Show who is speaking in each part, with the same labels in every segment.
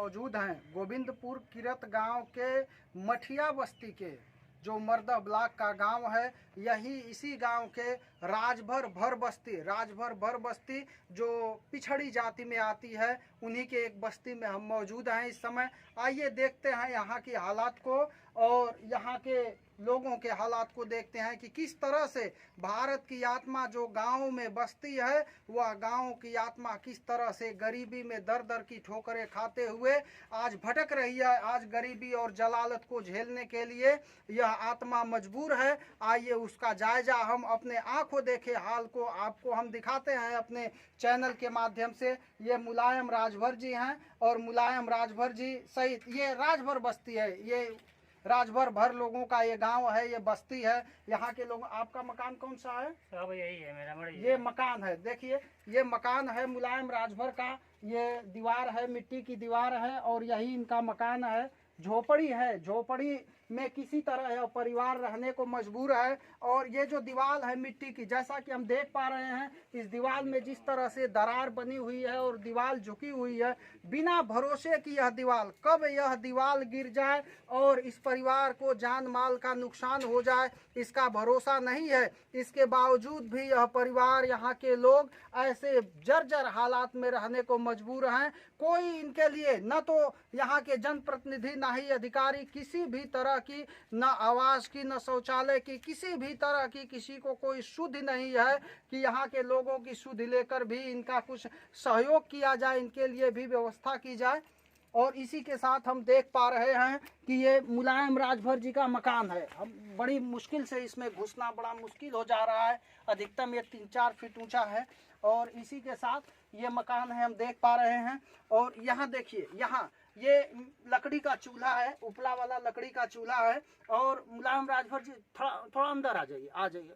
Speaker 1: मौजूद हैं गोविंदपुर किरत गांव के मठिया बस्ती के, जो मर्दा ब्लॉक का गांव है। यही इसी गांव के राजभर भर बस्ती जो पिछड़ी जाति में आती है, उन्हीं के एक बस्ती में हम मौजूद हैं इस समय। आइए देखते हैं यहाँ की हालात को और यहाँ के लोगों के हालात को देखते हैं कि किस तरह से भारत की आत्मा जो गांव में बसती है, वह गांव की आत्मा किस तरह से गरीबी में दर दर की ठोकरें खाते हुए आज भटक रही है। आज गरीबी और जलालत को झेलने के लिए यह आत्मा मजबूर है। आइए उसका जायजा हम अपने आंखों देखे हाल को आपको हम दिखाते हैं अपने चैनल के माध्यम से। ये मुलायम राजभर जी हैं और मुलायम राजभर जी सहित ये राजभर बस्ती है, ये राजभर लोगों का ये गांव है, ये बस्ती है। यहाँ के लोग, आपका मकान कौन सा है?
Speaker 2: सब यही है मेरा,
Speaker 1: ये मकान है। देखिए ये मकान है मुलायम राजभर का, ये दीवार है, मिट्टी की दीवार है और यही इनका मकान है। झोपड़ी है, झोपड़ी में किसी तरह यह परिवार रहने को मजबूर है। और ये जो दीवार है मिट्टी की, जैसा कि हम देख पा रहे हैं, इस दीवार में जिस तरह से दरार बनी हुई है और दीवार झुकी हुई है, बिना भरोसे की यह दीवार, कब यह दीवार गिर जाए और इस परिवार को जान माल का नुकसान हो जाए, इसका भरोसा नहीं है। इसके बावजूद भी यह परिवार, यहाँ के लोग ऐसे जर्जर हालात में रहने को मजबूर हैं। कोई इनके लिए न तो यहाँ के जनप्रतिनिधि, ना ही अधिकारी, किसी भी तरह की, न आवास की, न शौचालय की, किसी भी तरह की किसी को कोई सुध नहीं है कि यहाँ के लोगों की सुध लेकर भी इनका कुछ सहयोग किया जाए, इनके लिए भी व्यवस्था की जाए। और इसी के साथ हम देख पा रहे हैं कि ये मुलायम राजभर जी का मकान है। हम बड़ी मुश्किल से इसमें घुसना बड़ा मुश्किल हो जा रहा है। अधिकतम ये 3-4 फीट ऊंचा है और इसी के साथ ये मकान है, हम देख पा रहे हैं। और यहाँ देखिए, यहाँ ये लकड़ी का चूल्हा है, उपला वाला लकड़ी का चूल्हा है। और मुलायम राजभर जी थोड़ा अंदर आ जाइए,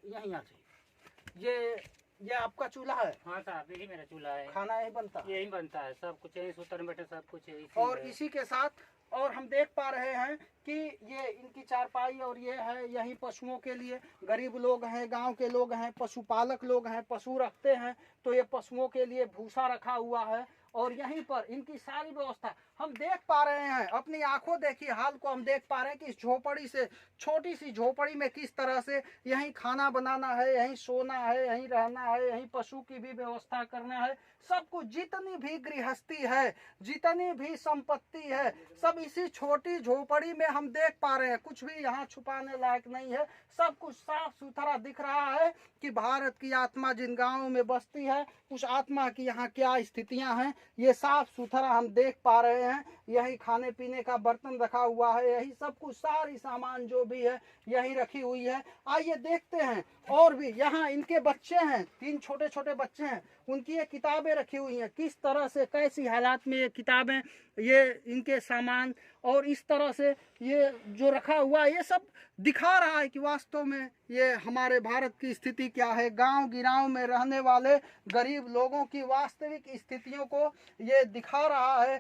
Speaker 1: यहीं आ जाइए। ये आपका चूल्हा है?
Speaker 2: हाँ साहब, यही मेरा चूल्हा है।
Speaker 1: खाना यही बनता है?
Speaker 2: यही बनता है, सब कुछ यही, सूतर बैठे सब कुछ यही।
Speaker 1: और इसी के साथ और हम देख पा रहे हैं कि ये इनकी चारपाई और ये है यही पशुओं के लिए। गरीब लोग हैं, गांव के लोग हैं, पशुपालक लोग हैं, पशु रखते हैं, तो ये पशुओं के लिए भूसा रखा हुआ है और यहीं पर इनकी सारी व्यवस्था हम देख पा रहे हैं। अपनी आंखों देखिए हाल को हम देख पा रहे हैं कि इस झोपड़ी से, छोटी सी झोपड़ी में किस तरह से यहीं खाना बनाना है, यहीं सोना है, यहीं रहना है, यहीं पशु की भी व्यवस्था करना है। सब कुछ, जितनी भी गृहस्थी है, जितनी भी संपत्ति है, सब इसी छोटी झोपड़ी में हम देख पा रहे हैं। कुछ भी यहाँ छुपाने लायक नहीं है, सब कुछ साफ सुथरा दिख रहा है कि भारत की आत्मा जिन गांवों में बसती है, उस आत्मा की यहाँ क्या स्थितियां हैं, ये साफ सुथरा हम देख पा रहे हैं। यही खाने पीने का बर्तन रखा हुआ है, यही सब कुछ, सारी सामान जो भी है यही रखी हुई है। आइए देखते हैं। और भी यहाँ इनके बच्चे हैं, 3 छोटे छोटे बच्चे हैं, उनकी ये किताबें रखी हुई हैं। किस तरह से, कैसी हालात में ये किताबें, ये इनके सामान और इस तरह से ये जो रखा हुआ है, ये सब दिखा रहा है कि वास्तव में ये हमारे भारत की स्थिति क्या है। गांव गिराव में रहने वाले गरीब लोगों की वास्तविक स्थितियों को ये दिखा रहा है।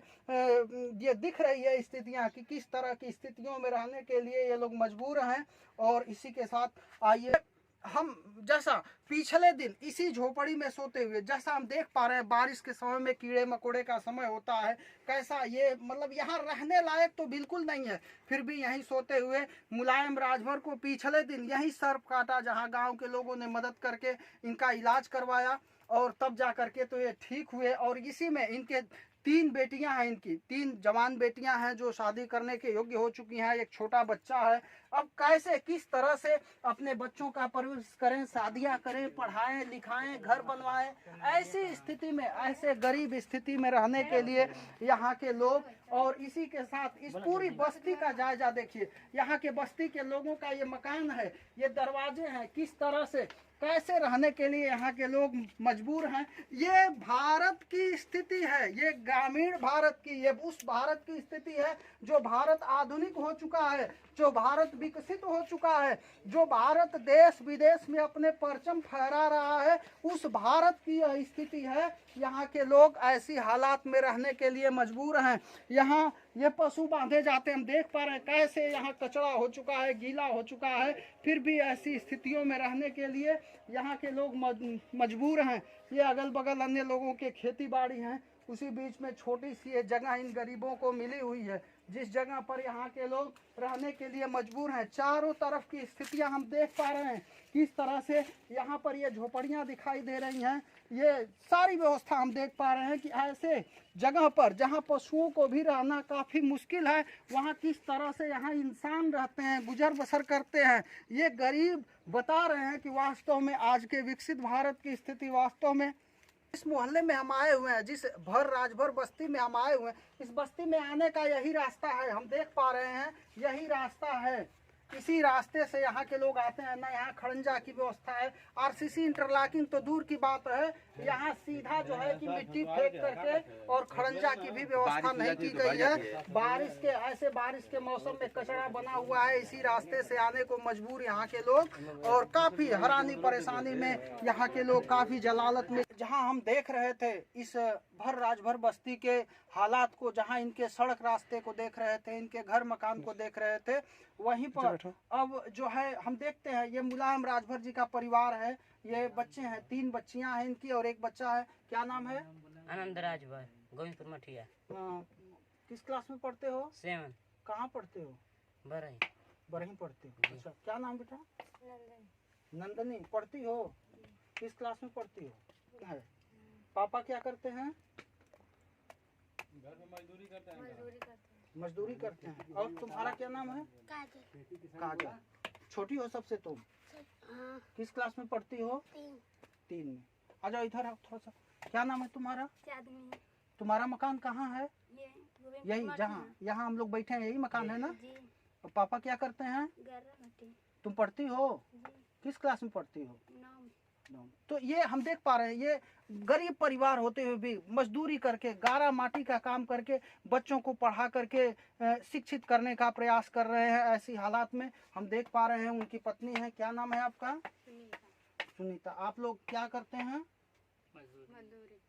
Speaker 1: ये दिख रही है स्थितियां कि किस तरह की स्थितियों में रहने के लिए ये लोग मजबूर हैं। और इसी के साथ आइए हम, जैसा पिछले दिन इसी झोपड़ी में सोते हुए, जैसा हम देख पा रहे हैं, बारिश के समय में कीड़े मकोड़े का समय होता है, कैसा ये, मतलब यहाँ रहने लायक तो बिल्कुल नहीं है, फिर भी यहीं सोते हुए मुलायम राजभर को पिछले दिन यही सर्प काटा, जहाँ गांव के लोगों ने मदद करके इनका इलाज करवाया और तब जा करके तो ये ठीक हुए। और इसी में इनके 3 बेटियां हैं, इनकी 3 जवान बेटियां हैं जो शादी करने के योग्य हो चुकी हैं। एक छोटा बच्चा है। अब कैसे, किस तरह से अपने बच्चों का परवरिश करें, शादियां करें, पढ़ाएं लिखाएं, घर बनवाएं, ऐसी स्थिति में, ऐसे गरीब स्थिति में रहने के लिए यहाँ के लोग। और इसी के साथ इस पूरी बस्ती का जायजा देखिए। यहाँ के बस्ती के लोगों का ये मकान है, ये दरवाजे हैं, किस तरह से, कैसे रहने के लिए यहाँ के लोग मजबूर हैं। ये भारत की स्थिति है, ये ग्रामीण भारत की, ये उस भारत की स्थिति है जो भारत आधुनिक हो चुका है, जो भारत विकसित हो चुका है, जो भारत देश विदेश में अपने परचम फहरा रहा है, उस भारत की यह स्थिति है। यहाँ के लोग ऐसी हालात में रहने के लिए मजबूर हैं। यहाँ ये पशु बांधे जाते हैं, हम देख पा रहे हैं कैसे यहाँ कचरा हो चुका है, गीला हो चुका है, फिर भी ऐसी स्थितियों में रहने के लिए यहाँ के लोग मजबूर हैं। ये अगल बगल अन्य लोगों के खेती बाड़ी हैं, उसी बीच में छोटी सी ये जगह इन गरीबों को मिली हुई है, जिस जगह पर यहाँ के लोग रहने के लिए मजबूर हैं। चारों तरफ की स्थितियाँ हम देख पा रहे हैं, किस तरह से यहाँ पर ये झोपड़ियाँ दिखाई दे रही हैं। ये सारी व्यवस्था हम देख पा रहे हैं कि ऐसे जगह पर जहाँ पशुओं को भी रहना काफ़ी मुश्किल है, वहाँ किस तरह से यहाँ इंसान रहते हैं, गुजर बसर करते हैं। ये गरीब बता रहे हैं कि वास्तव में आज के विकसित भारत की स्थिति वास्तव में इस मोहल्ले में हम आए हुए हैं, जिस भर राजभर बस्ती में हम आए हुए हैं, इस बस्ती में आने का यही रास्ता है। हम देख पा रहे हैं यही रास्ता है, इसी रास्ते से यहाँ के लोग आते हैं। ना यहाँ खड़ंजा की व्यवस्था है, आरसीसी इंटरलॉकिंग तो दूर की बात है, यहाँ सीधा जो है कि मिट्टी फेंक करके और खड़ंजा की भी व्यवस्था नहीं की गई है। बारिश के मौसम में कचरा बना हुआ है, इसी रास्ते से आने को मजबूर यहाँ के लोग, और काफी हैरानी परेशानी में यहाँ के लोग, काफी जलालत में। जहाँ हम देख रहे थे इस भर राजभर बस्ती के हालात को, जहाँ इनके सड़क रास्ते को देख रहे थे, इनके घर मकान को देख रहे थे, वहीं पर अब जो है हम देखते हैं ये मुलायम राजभर जी का परिवार है। ये बच्चे हैं, 3 बच्चियां हैं इनकी और एक बच्चा है। क्या नाम है?
Speaker 3: आनंद राजभर, गोविंदपुर मठिया।
Speaker 1: किस क्लास में पढ़ते हो?
Speaker 3: 7।
Speaker 1: कहाँ पढ़ते हो? बरही पढ़ते हो। अच्छा, क्या नाम बेटा? नंदनी। पढ़ती हो? किस क्लास में पढ़ती हो? है। पापा क्या करते हैं? घर में मजदूरी करते हैं। और तुम्हारा क्या नाम है? काजल। छोटी हो सबसे तुम? किस क्लास में पढ़ती हो? 3 में। आ जाओ इधर, थोड़ा सा। क्या नाम है तुम्हारा? तुम्हारा मकान कहाँ है? यही जहाँ यहाँ हम लोग बैठे हैं, यही मकान है ना? और पापा क्या करते हैं? तुम पढ़ती हो? किस क्लास में पढ़ती हो? 9। तो ये हम देख पा रहे हैं, ये गरीब परिवार होते हुए भी मजदूरी करके, गारा माटी का काम करके बच्चों को पढ़ा करके शिक्षित करने का प्रयास कर रहे हैं। ऐसी हालात में हम देख पा रहे हैं। उनकी पत्नी है, क्या नाम है आपका? सुनीता। आप लोग क्या करते हैं?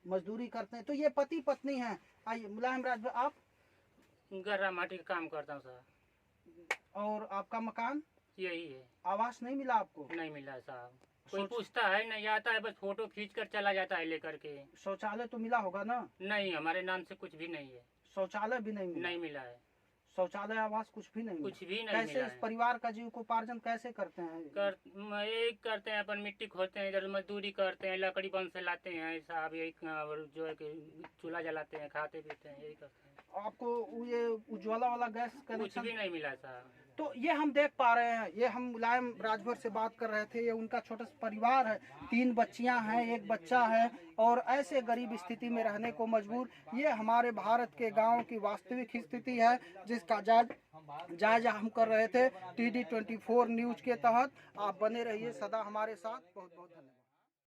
Speaker 1: मजदूरी करते हैं। तो ये पति पत्नी हैं। आइए मुलायम राज, आप?
Speaker 2: गर्रा माटी का काम करता हूँ साहब।
Speaker 1: और आपका मकान?
Speaker 2: यही है।
Speaker 1: आवास नहीं मिला आपको?
Speaker 2: नहीं मिला साहब, कोई पूछता है नहीं, आता है बस फोटो खींच कर चला जाता है लेकर के।
Speaker 1: शौचालय तो मिला होगा ना?
Speaker 2: नहीं, हमारे नाम से कुछ भी नहीं है।
Speaker 1: शौचालय भी नहीं मिला
Speaker 2: है।
Speaker 1: शौचालय आवास कुछ भी नहीं
Speaker 2: कैसे
Speaker 1: मिला। इस परिवार का जीविकोपार्जन कैसे करते हैं?
Speaker 2: करते हैं, अपन मिट्टी खोदते हैं, इधर मजदूरी करते हैं, लकड़ी बन से लाते हैं साहब, यही जो है कि चूल्हा जलाते हैं, खाते पीते हैं, यही करते हैं।
Speaker 1: आपको ये उज्ज्वला वाला गैस
Speaker 2: कुछ भी नहीं मिला साहब।
Speaker 1: तो ये हम देख पा रहे हैं, ये हम मुलायम राजभर से बात कर रहे थे। ये उनका छोटा सा परिवार है, 3 बच्चियां हैं, 1 बच्चा है, और ऐसे गरीब स्थिति में रहने को मजबूर। ये हमारे भारत के गांव की वास्तविक स्थिति है, जिसका जायजा हम कर रहे थे TD24 न्यूज के तहत। आप बने रहिए सदा हमारे साथ। बहुत बहुत धन्यवाद।